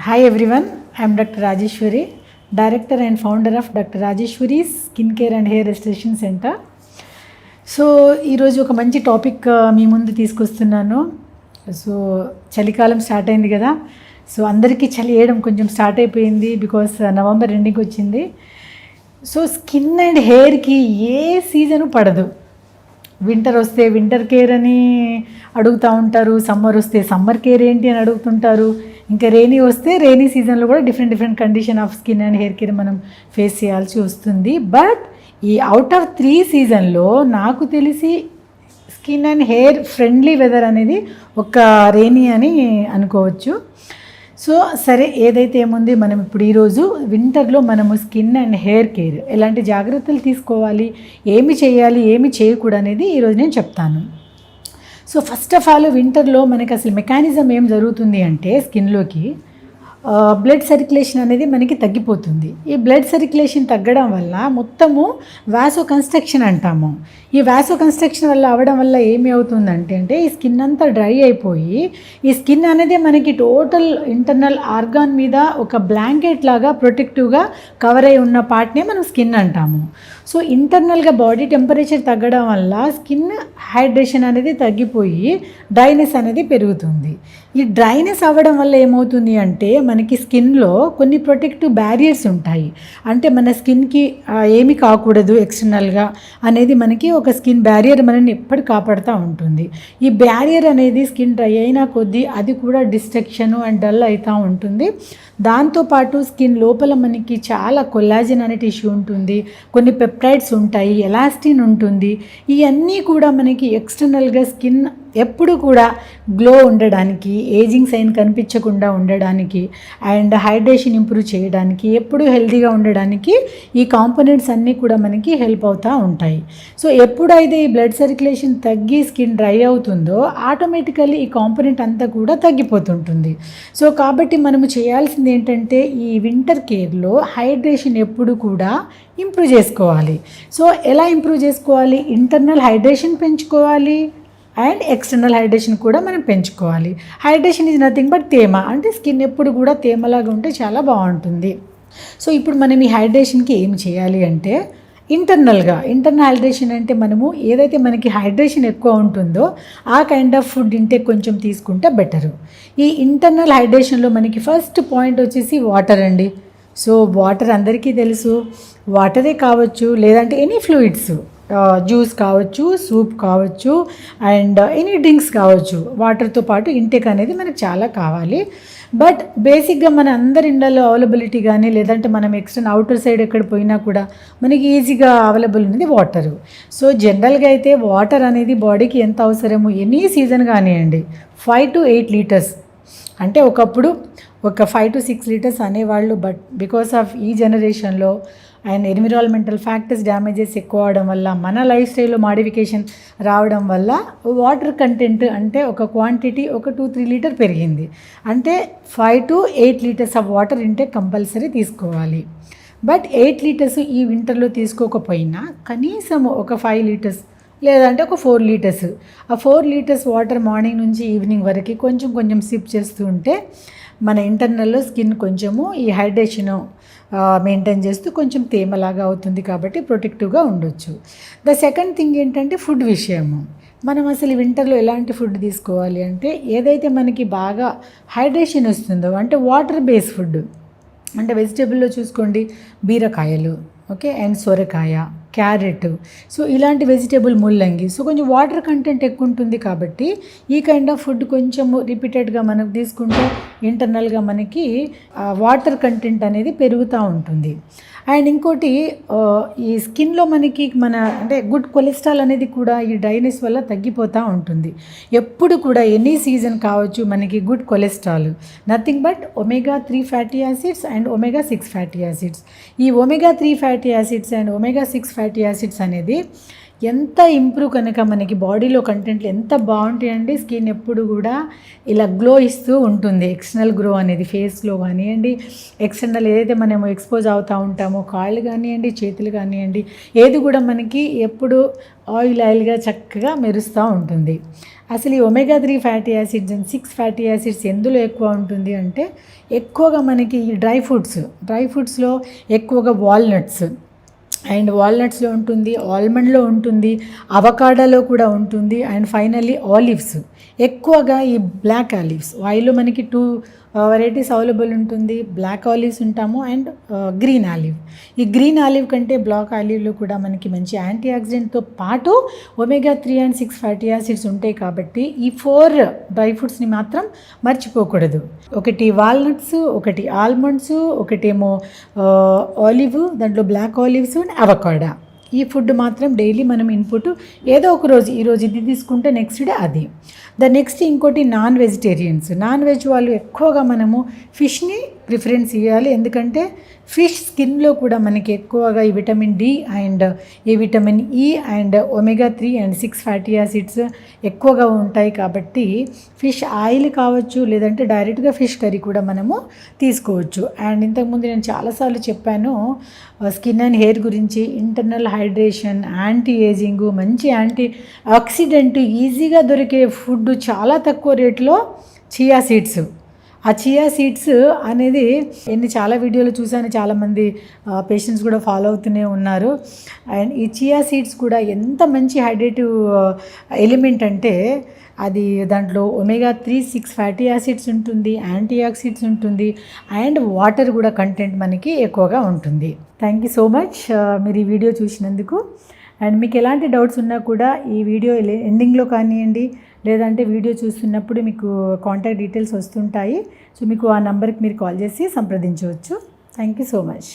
Hi everyone, I am Dr. Rajeshwari, Director and Founder of Dr. Rajeshwari's Skincare and Hair Restoration Center. So ఈరోజు ఒక మంచి topic మీ ముందు తీసుకొస్తున్నాను. So చలికాలం start అయింది కదా, సో అందరికీ చలి వేయడం కొంచెం స్టార్ట్ అయిపోయింది బికాస్ నవంబర్ ఎండింగ్ వచ్చింది. సో స్కిన్ అండ్ హెయిర్కి ఏ సీజను పడదు. వింటర్ వస్తే వింటర్ కేర్ అని అడుగుతూ ఉంటారు, సమ్మర్ వస్తే సమ్మర్ కేర్ ఏంటి అని అడుగుతుంటారు, ఇంకా రెయినీ వస్తే రెయినీ సీజన్లో కూడా different condition of skin and hair care మనం ఫేస్ చేయాల్సి వస్తుంది. బట్ ఈ అవుట్ ఆఫ్ 3 సీజన్లో నాకు తెలిసి skin and hair friendly weather అనేది ఒక రెయినీ అని అనుకోవచ్చు. సో సరే, ఏదైతే ఏముంది, మనం ఇప్పుడు ఈరోజు వింటర్లో మనము స్కిన్ అండ్ హెయిర్ కేర్ ఎలాంటి జాగ్రత్తలు తీసుకోవాలి, ఏమి చేయాలి, ఏమి చేయకూడదు అనేది ఈరోజు నేను చెప్తాను. సో ఫస్ట్ ఆఫ్ ఆల్, వింటర్లో మనకి అసలు మెకానిజం ఏం జరుగుతుంది అంటే స్కిన్లోకి బ్లడ్ సర్క్యులేషన్ అనేది మనకి తగ్గిపోతుంది. ఈ బ్లడ్ సర్క్యులేషన్ తగ్గడం వల్ల మొత్తము వాసో కన్స్ట్రక్షన్ అంటాము. ఈ వాసో కన్స్ట్రక్షన్ వల్ల అవ్వడం వల్ల ఏమి అవుతుందంటే ఈ స్కిన్ అంతా డ్రై అయిపోయి ఈ స్కిన్ అనేది మనకి టోటల్ ఇంటర్నల్ ఆర్గాన్ మీద ఒక బ్లాంకెట్ లాగా ప్రొటెక్టివ్గా కవర్ అయి ఉన్న పార్ట్నే మనం స్కిన్ అంటాము. సో ఇంటర్నల్గా బాడీ టెంపరేచర్ తగ్గడం వల్ల స్కిన్ హైడ్రేషన్ అనేది తగ్గిపోయి డ్రైనెస్ అనేది పెరుగుతుంది. ఈ డ్రైనెస్ అవ్వడం వల్ల ఏమవుతుంది అంటే మనకి స్కిన్లో కొన్ని ప్రొటెక్టివ్ బ్యారియర్స్ ఉంటాయి. అంటే మన స్కిన్కి ఏమి కాకూడదు ఎక్స్టర్నల్గా అనేది మనకి ఒక స్కిన్ బ్యారియర్ మనల్ని ఎప్పుడు కాపాడుతూ ఉంటుంది. ఈ బ్యారియర్ అనేది స్కిన్ డ్రై అయినా కొద్దీ అది కూడా డిస్ట్రక్షన్ అండ్ డల్ అవుతూ ఉంటుంది. దాంతోపాటు స్కిన్ లోపల మనకి చాలా కొల్లాజన్ అనే టిష్యూ ఉంటుంది, కొన్ని పెప్టైడ్స్ ఉంటాయి, ఎలాస్టిన్ ఉంటుంది. ఇవన్నీ కూడా మనకి ఎక్స్టర్నల్గా స్కిన్ ఎప్పుడు కూడా గ్లో ఉండడానికి, ఏజింగ్ సైన్ కనిపించకుండా ఉండడానికి అండ్ హైడ్రేషన్ ఇంప్రూవ్ చేయడానికి, ఎప్పుడు హెల్తీగా ఉండడానికి ఈ కాంపోనెంట్స్ అన్నీ కూడా మనకి హెల్ప్ అవుతూ ఉంటాయి. సో ఎప్పుడైతే ఈ బ్లడ్ సర్క్యులేషన్ తగ్గి స్కిన్ డ్రై అవుతుందో ఆటోమేటికల్లీ ఈ కాంపోనెంట్ అంతా కూడా తగ్గిపోతుంటుంది. సో కాబట్టి మనము చేయాల్సింది ఏంటంటే ఈ వింటర్ కేర్లో హైడ్రేషన్ ఎప్పుడు కూడా ఇంప్రూవ్ చేసుకోవాలి. సో ఎలా ఇంప్రూవ్ చేసుకోవాలి? ఇంటర్నల్ హైడ్రేషన్ పెంచుకోవాలి అండ్ ఎక్స్టర్నల్ హైడ్రేషన్ కూడా మనం పెంచుకోవాలి. హైడ్రేషన్ ఈజ్ నథింగ్ బట్ తేమ, అంటే స్కిన్ ఎప్పుడు కూడా తేమలాగా ఉంటే చాలా బాగుంటుంది. సో ఇప్పుడు మనం ఈ హైడ్రేషన్కి ఏం చేయాలి అంటే ఇంటర్నల్ హైడ్రేషన్ అంటే మనము ఏదైతే మనకి హైడ్రేషన్ ఎక్కువ ఉంటుందో ఆ కైండ్ ఆఫ్ ఫుడ్ ఇంటేక్ కొంచెం తీసుకుంటే బెటరు. ఈ ఇంటర్నల్ హైడ్రేషన్లో మనకి ఫస్ట్ పాయింట్ వచ్చేసి వాటర్ అండి. సో వాటర్ అందరికీ తెలుసు, వాటరే కావచ్చు లేదంటే ఎనీ ఫ్లూయిడ్స్, జ్యూస్ కావచ్చు, సూప్ కావచ్చు అండ్ ఎనీ డ్రింక్స్ కావచ్చు, వాటర్తో పాటు ఇంటేక్ అనేది మనకు చాలా కావాలి. బట్ బేసిక్గా మన అందరి ఇండ్లలో అవైలబిలిటీ కానీ లేదంటే మనం ఎక్స్టర్నల్ అవుటర్ సైడ్ ఎక్కడ పోయినా కూడా మనకి ఈజీగా అవైలబుల్ ఉన్నది వాటరు. సో జనరల్గా అయితే వాటర్ అనేది బాడీకి ఎంత అవసరమో ఎనీ సీజన్ కానివ్వండి 5 to 8 లీటర్స్, అంటే ఒకప్పుడు ఒక 5 to 6 లీటర్స్ అనేవాళ్ళు. బట్ బికాస్ ఆఫ్ ఈ జనరేషన్లో అండ్ ఎన్విరాన్మెంటల్ ఫ్యాక్టర్స్ డ్యామేజెస్ ఎక్కువ అవడం వల్ల, మన లైఫ్ స్టైల్లో మాడిఫికేషన్ రావడం వల్ల వాటర్ కంటెంట్ అంటే ఒక క్వాంటిటీ ఒక 2-3 లీటర్ పెరిగింది. అంటే 5 to 8 litres of water intake compulsory తీసుకోవాలి. బట్ 8 లీటర్స్ ఈ వింటర్లో తీసుకోకపోయినా కనీసం ఒక 5 లీటర్స్ లేదంటే ఒక 4 లీటర్స్, ఆ 4 లీటర్స్ వాటర్ మార్నింగ్ నుంచి ఈవినింగ్ వరకు కొంచెం సిప్ చేస్తూ ఉంటే మన ఇంటర్నల్లో స్కిన్ కొంచెము ఈ హైడ్రేషను మెయింటైన్ చేస్తూ కొంచెం తేమలాగా అవుతుంది, కాబట్టి ప్రొటెక్టివ్గా ఉండొచ్చు. ద సెకండ్ థింగ్ ఏంటంటే ఫుడ్ విషయము. మనం అసలు వింటర్లో ఎలాంటి ఫుడ్ తీసుకోవాలి అంటే ఏదైతే మనకి బాగా హైడ్రేషన్ వస్తుందో, అంటే వాటర్ బేస్ ఫుడ్, అంటే వెజిటేబుల్లో చూసుకోండి బీరకాయలు, ఓకే, అండ్ సొరకాయ, క్యారెట్, సో ఇలాంటి వెజిటేబుల్, ముల్లంగి, సో కొంచెం వాటర్ కంటెంట్ ఎక్కువ ఉంటుంది కాబట్టి ఈ కైండ్ ఆఫ్ ఫుడ్ కొంచెం రిపీటెడ్గా మనకు తీసుకుంటే ఇంటర్నల్గా మనకి వాటర్ కంటెంట్ అనేది పెరుగుతూ ఉంటుంది. అండ్ ఇంకోటి ఈ స్కిన్లో మనకి అంటే గుడ్ కొలెస్ట్రాల్ అనేది కూడా ఈ డ్రైనెస్ వల్ల తగ్గిపోతూ ఉంటుంది. ఎప్పుడు కూడా ఎనీ సీజన్ కావచ్చు మనకి good cholesterol nothing but omega-3 fatty acids and omega-6 fatty acids. ఈ omega-3 fatty acids and omega-6 fatty acids అనేది ఎంత ఇంప్రూవ్ కనుక మనకి బాడీలో కంటెంట్లు ఎంత బాగుంటాయండి. స్కిన్ ఎప్పుడు కూడా ఇలా గ్లో ఇస్తూ ఉంటుంది. ఎక్స్టర్నల్ గ్లో అనేది ఫేస్లో కానివ్వండి, ఎక్స్టర్నల్ ఏదైతే మనము ఎక్స్పోజ్ అవుతూ ఉంటామో కాళ్ళు కానివ్వండి, చేతులు కానివ్వండి, ఏది కూడా మనకి ఎప్పుడు ఆయిల్గా చక్కగా మెరుస్తూ ఉంటుంది. అసలు ఈ omega 3 fatty acids and 6 fatty acids ఎందులో ఎక్కువ ఉంటుంది అంటే ఎక్కువగా మనకి ఈ డ్రై ఫ్రూట్స్లో ఎక్కువగా వాల్నట్స్లో ఉంటుంది, ఆల్మండ్లో ఉంటుంది, అవకాడోలో కూడా ఉంటుంది, అండ్ ఫైనల్లీ ఆలివ్స్. ఎక్కువగా ఈ బ్లాక్ ఆలివ్స్ ఆయిల్లో మనకి 2 వెరైటీస్ అవైలబుల్ ఉంటుంది. బ్లాక్ ఆలివ్స్ ఉంటాము అండ్ గ్రీన్ ఆలివ్. ఈ గ్రీన్ ఆలివ్ కంటే బ్లాక్ ఆలివ్లో కూడా మనకి మంచి యాంటీ ఆక్సిడెంట్తో పాటు ఒమేగా 3 అండ్ 6 ఫ్యాటీ యాసిడ్స్ ఉంటాయి. కాబట్టి ఈ 4 డ్రై ఫ్రూట్స్ని మాత్రం మర్చిపోకూడదు. ఒకటి వాల్నట్స్, ఒకటి ఆల్మండ్స్, ఒకటేమో ఆలివ్, దాంట్లో బ్లాక్ ఆలివ్స్ అండ్ అవకాడో. ఈ ఫుడ్ మాత్రం డైలీ మనం ఇన్పుట్ ఏదో ఒక రోజు, ఈరోజు ఇది తీసుకుంటే నెక్స్ట్ డే అది. నెక్స్ట్ ఇంకోటి నాన్ వెజ్ వాళ్ళు ఎక్కువగా మనము ఫిష్ని ప్రిఫరెన్స్ ఇవ్వాలి. ఎందుకంటే ఫిష్ స్కిన్లో కూడా మనకి ఎక్కువగా ఈ విటమిన్ డి అండ్ ఈ vitamin E and omega 3 and 6 fatty acids ఎక్కువగా ఉంటాయి. కాబట్టి ఫిష్ ఆయిల్ కావచ్చు, లేదంటే డైరెక్ట్గా ఫిష్ కర్రీ కూడా మనము తీసుకోవచ్చు. అండ్ ఇంతకుముందు నేను చాలాసార్లు చెప్పాను స్కిన్ అండ్ హెయిర్ గురించి. ఇంటర్నల్ హైడ్రేషన్, యాంటీ ఏజింగ్, మంచి యాంటీ ఆక్సిడెంట్ ఈజీగా దొరికే ఫుడ్ చాలా తక్కువ రేట్లో చియా సీడ్స్. ఆ చియా సీడ్స్ అనేది చాలా వీడియోలు చూసాను, చాలామంది పేషెంట్స్ కూడా ఫాలో అవుతూనే ఉన్నారు. అండ్ ఈ చియా సీడ్స్ కూడా ఎంత మంచి హైడ్రేటివ్ ఎలిమెంట్ అంటే అది దాంట్లో ఒమేగా 3, 6 ఫ్యాటీ యాసిడ్స్ ఉంటుంది, యాంటీ ఆక్సిడెంట్స్ ఉంటుంది, అండ్ వాటర్ కూడా కంటెంట్ మనకి ఎక్కువగా ఉంటుంది. థ్యాంక్ యూ సో మచ్ మీరు ఈ వీడియో చూసినందుకు. అండ్ మీకు ఎలాంటి డౌట్స్ ఉన్నా కూడా ఈ వీడియో ఎండింగ్లో కానివ్వండి, లేదంటే వీడియో చూస్తున్నప్పుడు మీకు కాంటాక్ట్ డీటెయిల్స్ వస్తుంటాయి. సో మీకు ఆ నెంబర్కి మీరు కాల్ చేసి సంప్రదించవచ్చు. Thank you so much.